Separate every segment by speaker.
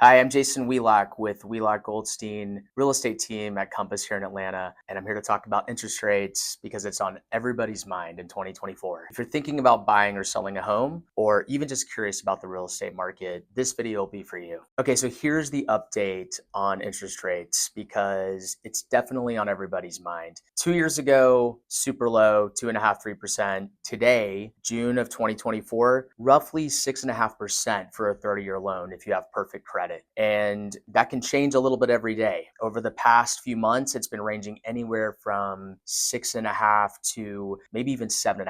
Speaker 1: Hi, I'm Jason Wieloch with Wieloch Goldstein real estate team at Compass here in Atlanta, and I'm here to talk about interest rates because it's on everybody's mind in 2024. If you're thinking about buying or selling a home, or even just curious about the real estate market, this video will be for you. Okay, so here's the update on interest rates because it's definitely on everybody's mind. 2 years ago, super low, 2.5%, 3%. Today, June of 2024, roughly 6.5% for a 30-year loan if you have perfect credit. And that can change a little bit every day. Over the past few months, it's been ranging anywhere from 6.5 to maybe even 7.5%.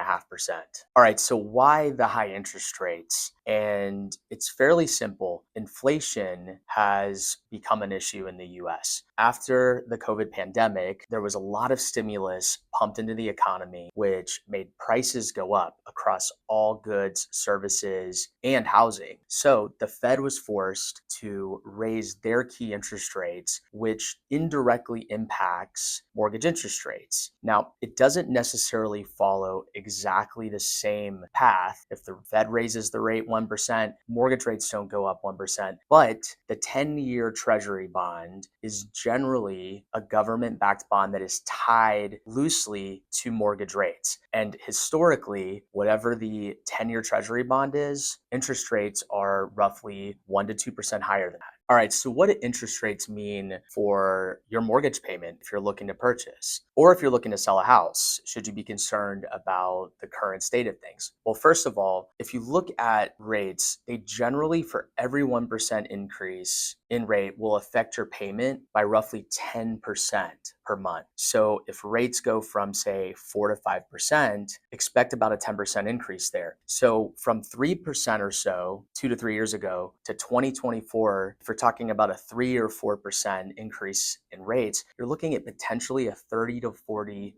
Speaker 1: All right, so why the high interest rates? And it's fairly simple. Inflation has become an issue in the US. After the COVID pandemic, there was a lot of stimulus pumped into the economy, which made prices go up across all goods, services, and housing. So the Fed was forced to raise their key interest rates, which indirectly impacts mortgage interest rates. Now, it doesn't necessarily follow exactly the same path. If the Fed raises the rate 1%, mortgage rates don't go up 1%. But the 10-year Treasury bond is generally a government-backed bond that is tied loosely to mortgage rates. And historically, whatever the 10-year Treasury bond is, interest rates are roughly 1 to 2% higher than that. All right, so what do interest rates mean for your mortgage payment if you're looking to purchase? Or if you're looking to sell a house, should you be concerned about the current state of things? Well, first of all, if you look at rates, they generally, for every 1% increase in rate, will affect your payment by roughly 10% per month. So if rates go from, say, 4 to 5%, expect about a 10% increase there. So from 3% or so 2 to 3 years ago to 2024, if you're talking about a 3 or 4% increase in rates, you're looking at potentially a 30 to 40%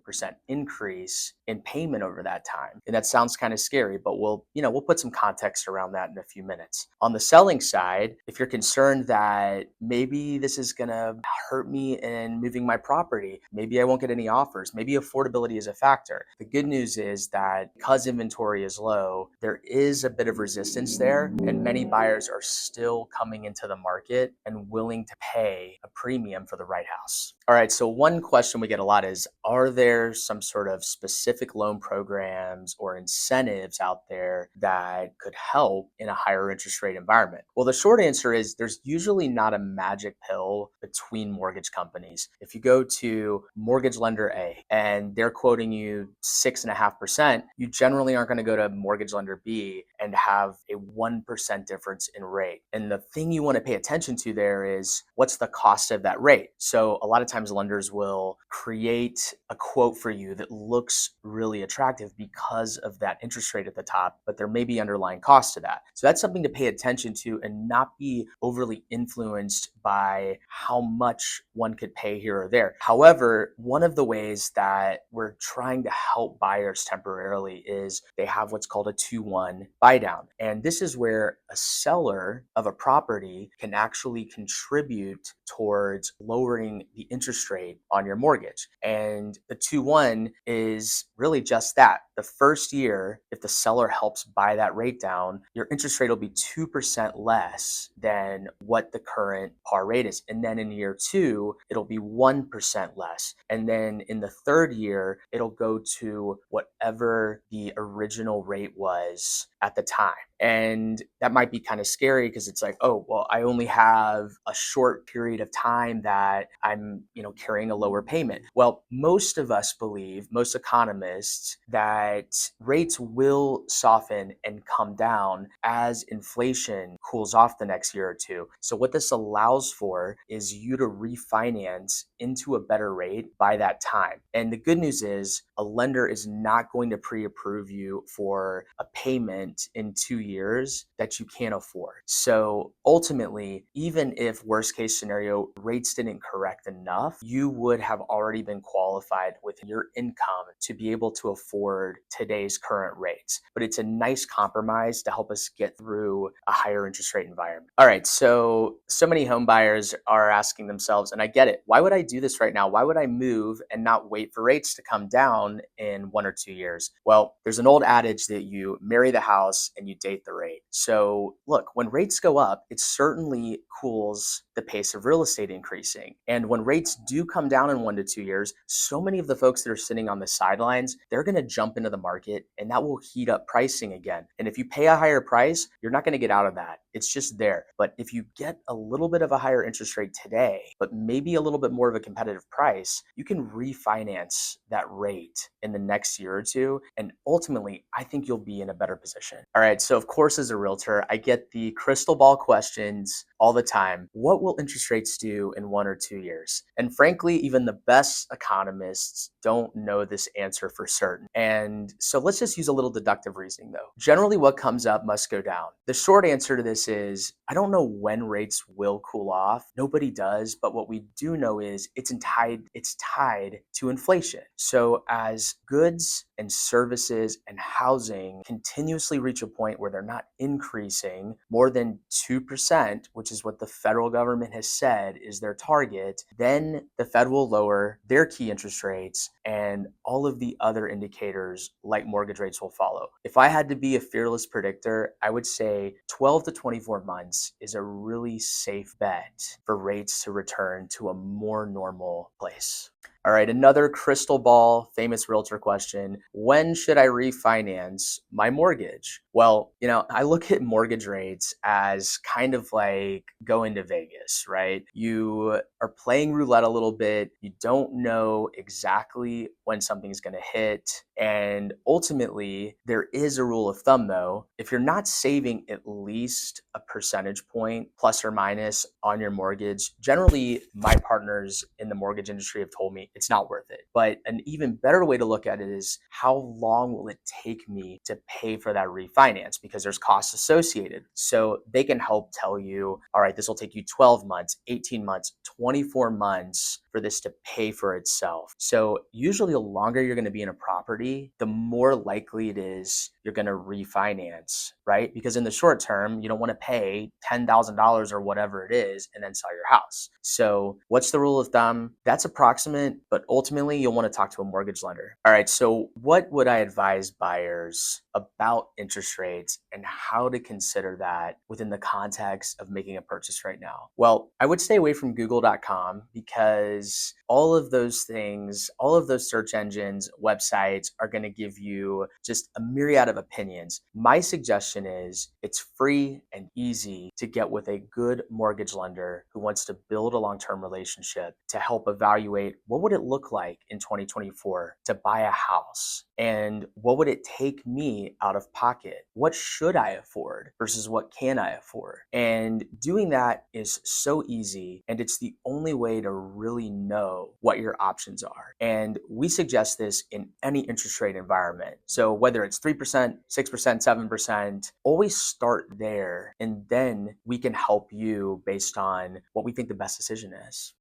Speaker 1: increase in payment over that time. And that sounds kind of scary, but we'll put some context around that in a few minutes. On the selling side, if you're concerned that maybe this is going to hurt me in moving my property, maybe I won't get any offers, maybe affordability is a factor. The good news is that because inventory is low, there is a bit of resistance there, and many buyers are still coming into the market and willing to pay a premium for the right house. All right, so one question we get a lot is, are there some sort of specific loan programs or incentives out there that could help in a higher interest rate environment? Well, the short answer is there's usually not a magic pill between mortgage companies. If you go to mortgage lender A and they're quoting you 6.5%, you generally aren't going to go to mortgage lender B and have a 1% difference in rate. And the thing you want to pay attention to there is, what's the cost of that rate? So a lot of times lenders will create a quote for you that looks really attractive because of that interest rate at the top, but there may be underlying cost to that. So that's something to pay attention to and not be overly influenced by how much one could pay here or there. However, one of the ways that we're trying to help buyers temporarily is they have what's called a 2-1 buy down. And this is where a seller of a property can actually contribute towards lowering the interest rate on your mortgage. And the 2-1 is really just that. The first year, if the seller helps buy that rate down, your interest rate will be 2% less than what the current par rate is. And then in year 2, it'll be 1% less. And then in the third year, it'll go to whatever the original rate was at the time. And that might be kind of scary because it's like, oh, well, I only have a short period of time that I'm, carrying a lower payment. Well, most of us believe, most economists, that rates will soften and come down as inflation cools off the next year or two. So what this allows for is you to refinance into a better rate by that time. And the good news is a lender is not going to pre-approve you for a payment in 2 years that you can't afford. So ultimately, even if worst case scenario rates didn't correct enough, you would have already been qualified with your income to be be able to afford today's current rates, but it's a nice compromise to help us get through a higher interest rate environment. All right, so many home buyers are asking themselves, and I get it, why would I do this right now? Why would I move and not wait for rates to come down in 1 or 2 years? Well, there's an old adage that you marry the house and you date the rate. So look, when rates go up, it certainly cools the pace of real estate increasing. And when rates do come down in 1 to 2 years, so many of the folks that are sitting on the sidelines, they're going to jump into the market and that will heat up pricing again. And if you pay a higher price, you're not going to get out of that. It's just there. But if you get a little bit of a higher interest rate today, but maybe a little bit more of a competitive price, you can refinance that rate in the next year or two. And ultimately, I think you'll be in a better position. All right. So, of course, as a realtor, I get the crystal ball questions all the time. What will interest rates do in 1 or 2 years? And frankly, even the best economists don't know this answer for certain. And so let's just use a little deductive reasoning though. Generally, what comes up must go down. The short answer to this is I don't know when rates will cool off. Nobody does. But what we do know is it's tied to inflation. So as goods and services and housing continuously reach a point where they're not increasing more than 2%, which is what the federal government has said is their target, then the Fed will lower their key interest rates and all of the other indicators like mortgage rates will follow. If I had to be a fearless predictor, I would say 12 to 24 months is a really safe bet for rates to return to a more normal place. All right, another crystal ball, famous realtor question. When should I refinance my mortgage? Well, I look at mortgage rates as kind of like going to Vegas, right? You are playing roulette a little bit. You don't know exactly when something's going to hit. And ultimately, there is a rule of thumb though. If you're not saving at least a percentage point plus or minus on your mortgage, generally my partners in the mortgage industry have told me it's not worth it. But an even better way to look at it is how long will it take me to pay for that refinance, because there's costs associated. So they can help tell you, all right, this will take you 12 months, 18 months, 24 months for this to pay for itself. So usually the longer you're going to be in a property, the more likely it is you're going to refinance, right? Because in the short term, you don't want to pay $10,000 or whatever it is and then sell your house. So what's the rule of thumb? That's approximate, but ultimately you'll want to talk to a mortgage lender. All right, so what would I advise buyers about interest rates and how to consider that within the context of making a purchase right now? Well, I would stay away from google.com because all of those things, all of those search engines, websites are going to give you just a myriad of opinions. My suggestion is it's free and easy to get with a good mortgage lender who wants to build a long-term relationship to help evaluate what would it look like in 2024 to buy a house, and what would it take me out of pocket? What should I afford versus what can I afford? And doing that is so easy, and it's the only way to really know what your options are. And we suggest this in any interest rate environment. So whether it's 3%, 6%, 7%, always start there, and then we can help you based on what we think the best decision is.